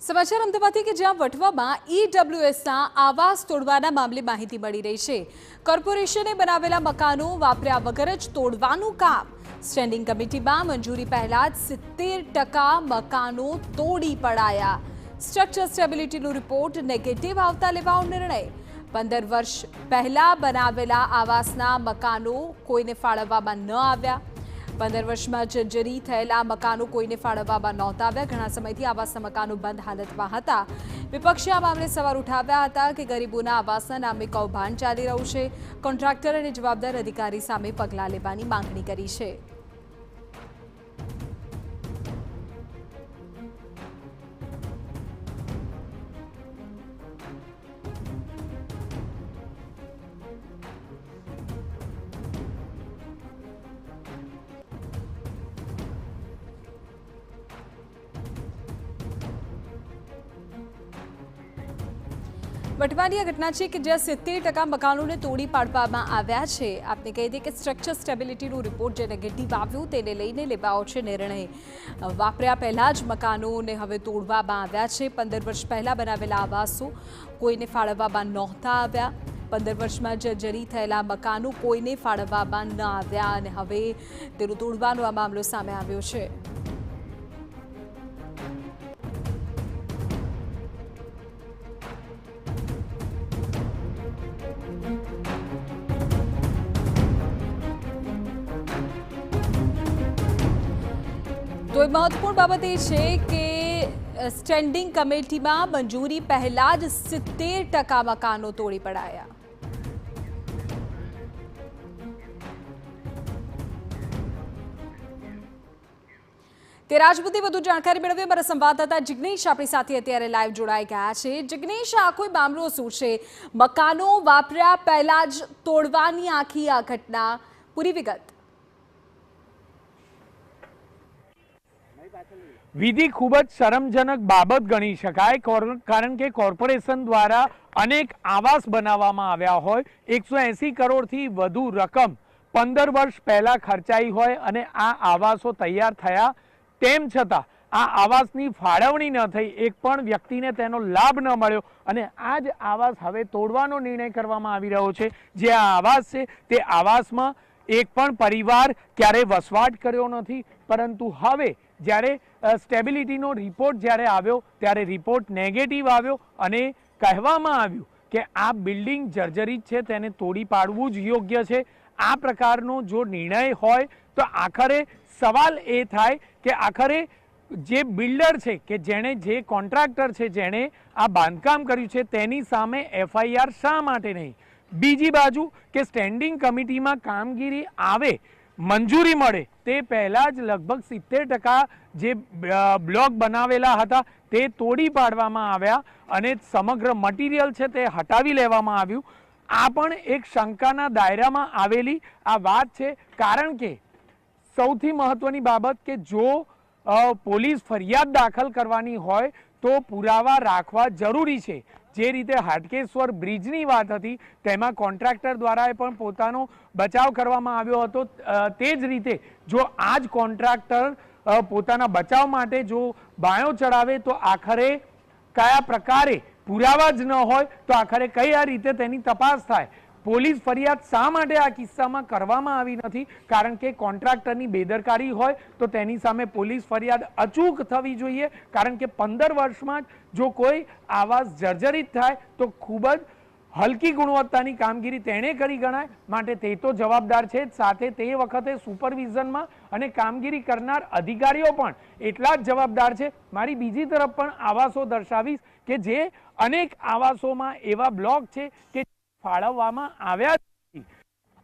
સમાચાર અમદાવાદથી કે જ્યાં વટવામાં ઈડબ્લ્યુએસના આવાસ તોડવાના મામલે માહિતી મળી રહી છે। કોર્પોરેશને બનાવેલા મકાનો વાપર્યા વગર જ તોડવાનું કામ। સ્ટેન્ડિંગ કમિટીમાં મંજૂરી પહેલા જ 70% મકાનો તોડી પડાયા। સ્ટ્રક્ચર સ્ટેબિલિટીનો રિપોર્ટ નેગેટિવ આવતા લેવાનો નિર્ણય। 15 વર્ષ પહેલા બનાવેલા આવાસના મકાનો કોઈને ફાળવવામાં ન આવ્યા। 15 વર્ષમાં જર્જરી થયેલા મકાનો કોઈને ફાળવવામાં નહોતા આવ્યા। ઘણા સમયથી આવાસના મકાનો બંધ હાલતમાં હતા। વિપક્ષે આ મામલે સવાલ ઉઠાવ્યા હતા કે ગરીબોના આવાસના નામે કૌભાંડ ચાલી રહ્યું છે। કોન્ટ્રાક્ટર અને જવાબદાર અધિકારી સામે પગલાં લેવાની માંગણી કરી છે। વટવાની આ ઘટના છે કે જ્યાં 70% મકાનોને તોડી પાડવામાં આવ્યા છે। આપને કહી દઈએ કે સ્ટ્રક્ચર સ્ટેબિલિટીનો રિપોર્ટ જે નેગેટિવ આવ્યો તેને લઈને લેવાયો છે નિર્ણય। વાપર્યા પહેલા જ મકાનોને હવે તોડવામાં આવ્યા છે। 15 વર્ષ પહેલા બનાવેલા આવાસો કોઈને ફાળવવામાં નહોતા આવ્યા। 15 વર્ષમાં જર્જરી થયેલા મકાનો કોઈને ફાળવવામાં ન આવ્યા અને હવે તેનું તોડવાનો આ મામલો સામે આવ્યો છે। તો એ મહત્વપૂર્ણ બાબત એ છે કે સ્ટેન્ડિંગ કમિટીમાં મંજૂરી પહેલા જ 70% મકાનો તોડી પડાયા। તે રાજપૂતે વધુ જાણકારી મેળવી અમારા સંવાદદાતા જિગ્નેશ આપણી સાથે અત્યારે લાઈવ જોડાઈ ગયા છે। જિગ્નેશ, આ કોઈ મામલો શું છે? મકાનો વાપર્યા પહેલા જ તોડવાની આખી આ ઘટના, પૂરી વિગત। વિધિ ખૂબ જ શરમજનક બાબત ગણી શકાય, કારણ કે કોર્પોરેશન દ્વારા અનેક આવાસ બનાવવામાં આવ્યા હોય, 180 કરોડથી વધુ રકમ 15 વર્ષ પહેલા ખર્ચાઈ હોય અને આ આવાસો તૈયાર થયા, તેમ છતાં આ આવાસની ફાળવણી ન થઈ, એક પણ વ્યક્તિને તેનો લાભ ન મળ્યો અને આ જ આવાસ હવે તોડવાનો નિર્ણય કરવામાં આવી રહ્યો છે। જે આ આવાસ છે તે આવાસમાં એક પણ પરિવાર ક્યારેય વસવાટ કર્યો નથી, પરંતુ હવે જ્યારે સ્ટેબિલિટીનો રિપોર્ટ જ્યારે આવ્યો ત્યારે રિપોર્ટ નેગેટિવ આવ્યો અને કહેવામાં આવ્યું કે આ બિલ્ડિંગ જર્જરિત છે, તેને તોડી પાડવું જ યોગ્ય છે। આ પ્રકારનો જો નિર્ણય હોય તો આખરે સવાલ એ થાય કે આખરે જે બિલ્ડર છે કે જેણે, જે કોન્ટ્રાક્ટર છે જેણે આ બાંધકામ કર્યું છે તેની સામે FIR શા માટે નહીં? બીજી બાજુ કે સ્ટેન્ડિંગ કમિટીમાં કામગીરી આવે, મંજૂરી મળે તે પહેલાં જ લગભગ 70% જે બ્લોક બનાવેલા હતા તે તોડી પાડવામાં આવ્યા અને સમગ્ર મટીરિયલ છે તે હટાવી લેવામાં આવ્યું। આ પણ એક શંકાના દાયરામાં આવેલી આ વાત છે, કારણ કે સૌથી મહત્વની બાબત કે જો પોલીસ ફરિયાદ દાખલ કરવાની હોય તો પુરાવા રાખવા જરૂરી છે। જે રીતે હાટકેશ્વર બ્રિજની વાત હતી તેમાં કોન્ટ્રાક્ટર દ્વારા પણ પોતાનો બચાવ કરવામાં આવ્યો હતો, તે જ રીતે જો આ જ કોન્ટ્રાક્ટર પોતાના બચાવ માટે જો બાયો ચડાવે તો આખરે કયા પ્રકારે પુરાવા જ ન હોય તો આખરે કઈ રીતે તેની તપાસ થાય? પોલીસ ફરિયાદ શા માટે આ કિસ્સામાં કરવામાં આવી નથી? કારણ કે કોન્ટ્રાક્ટરની બેદરકારી હોય તો તેની સામે પોલીસ ફરિયાદ અચૂક થવી જોઈએ, કારણ કે 15 વર્ષમાં જો કોઈ આવાસ જર્જરિત થાય તો ખૂબ જ હલકી ગુણવત્તાની કામગીરી તેણે કરી ગણાય, માટે તે તો જવાબદાર છે જ, સાથે તે વખતે સુપરવિઝનમાં અને કામગીરી કરનાર અધિકારીઓ પણ એટલા જ જવાબદાર છે। મારી બીજી તરફ પણ આવાસો દર્શાવીશ કે જે અનેક આવાસોમાં એવા બ્લોક છે કે ફાળવવામાં આવ્યા નથી।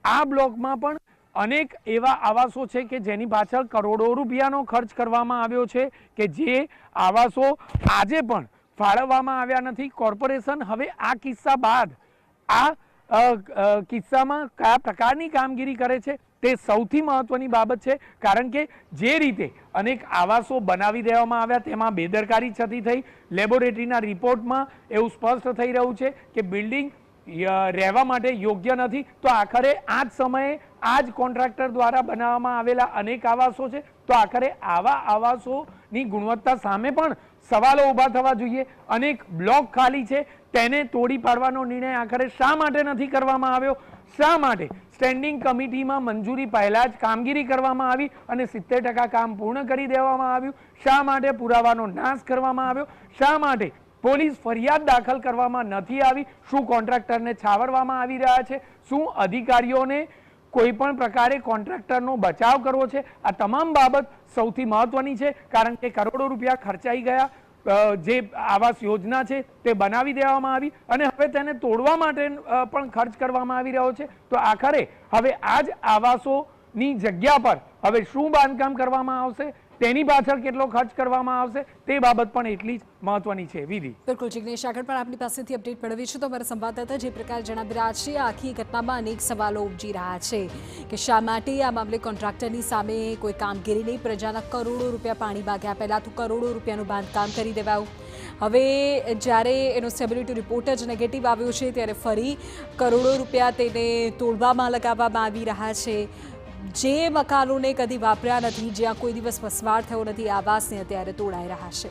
આ બ્લોકમાં પણ અનેક એવા આવાસો છે કે જેની પાછળ કરોડો રૂપિયાનો ખર્ચ કરવામાં આવ્યો છે કે જે આવાસો આજે પણ ફાળવવામાં આવ્યા નથી। કોર્પોરેશન હવે આ કિસ્સા બાદ આ કિસ્સામાં કયા પ્રકારની કામગીરી કરે છે તે સૌથી મહત્વની બાબત છે, કારણ કે જે રીતે અનેક આવાસો બનાવી દેવામાં આવ્યા તેમાં બેદરકારી છતી થઈ। લેબોરેટરીના રિપોર્ટમાં એવું સ્પષ્ટ થઈ રહ્યું છે કે બિલ્ડિંગ રહેવા માટે યોગ્ય નથી, તો આખરે આ જ સમયે આ જ કોન્ટ્રાક્ટર દ્વારા બનાવવામાં આવેલા અનેક આવાસો છે, તો આખરે આવા આવાસોની ગુણવત્તા સામે પણ સવાલો ઊભા થવા જોઈએ. અનેક બ્લોક ખાલી છે તેને તોડી પાડવાનો નિર્ણય આખરે શા માટે નથી કરવામાં આવ્યો? શા માટે સ્ટેન્ડિંગ કમિટીમાં મંજૂરી પહેલા જ કામગીરી કરવામાં આવી અને 70% કામ પૂર્ણ કરી દેવામાં આવ્યું? શા માટે પુરાવાનો નાશ કરવામાં આવ્યો? શા માટે પોલીસ ફરિયાદ દાખલ કરવામાં નથી આવી? શું કોન્ટ્રાક્ટરને છાવરવામાં આવી રહ્યા છે? શું અધિકારીઓને કોઈ પણ પ્રકારે કોન્ટ્રાક્ટરનો બચાવ કરવો છે? આ તમામ બાબત સૌથી મહત્વની છે, કારણ કે કરોડો રૂપિયા ખર્ચાઈ ગયા. જે આવાસ યોજના છે તે બનાવી દેવામાં આવી અને હવે તેને તોડવા માટે પણ ખર્ચ કરવામાં આવી રહ્યો છે. તો આખરે હવે આ જ આવાસોની જગ્યા પર હવે શું બાંધકામ કરવામાં આવશે, તેની પાછળ કેટલો ખર્ચ કરવામાં આવશે, તે બાબત પણ એટલી જ મહત્વની છે. વિધિ, બિલકુલ જિગ્નેશ, આગળ પણ આપની પાસેથી અપડેટ મેળવી છે તો અમારા સંવાદદાતા જે પ્રકાર જણાવી રહ્યા છે, આખી ઘટનામાં અનેક સવાલો ઉપજી રહ્યા છે કે શા માટે આ મામલે કોન્ટ્રાક્ટરની સામે કોઈ કામગીરી નહીં, પ્રજાના કરોડો રૂપિયા પાણી માગ્યા, પહેલાં તો કરોડો રૂપિયાનું બાંધકામ કરી દેવાયું, હવે જ્યારે એનો સ્ટેબિલિટી રિપોર્ટ જ નેગેટિવ આવ્યો છે ત્યારે ફરી કરોડો રૂપિયા તેને તોડવામાં લગાવવામાં આવી રહ્યા છે. જે મકાનોને કદી વાપર્યા નથી, જ્યાં કોઈ દિવસ વસવાટ થયો નથી, આવાસને અત્યારે તોડાઈ રહ્યા છે.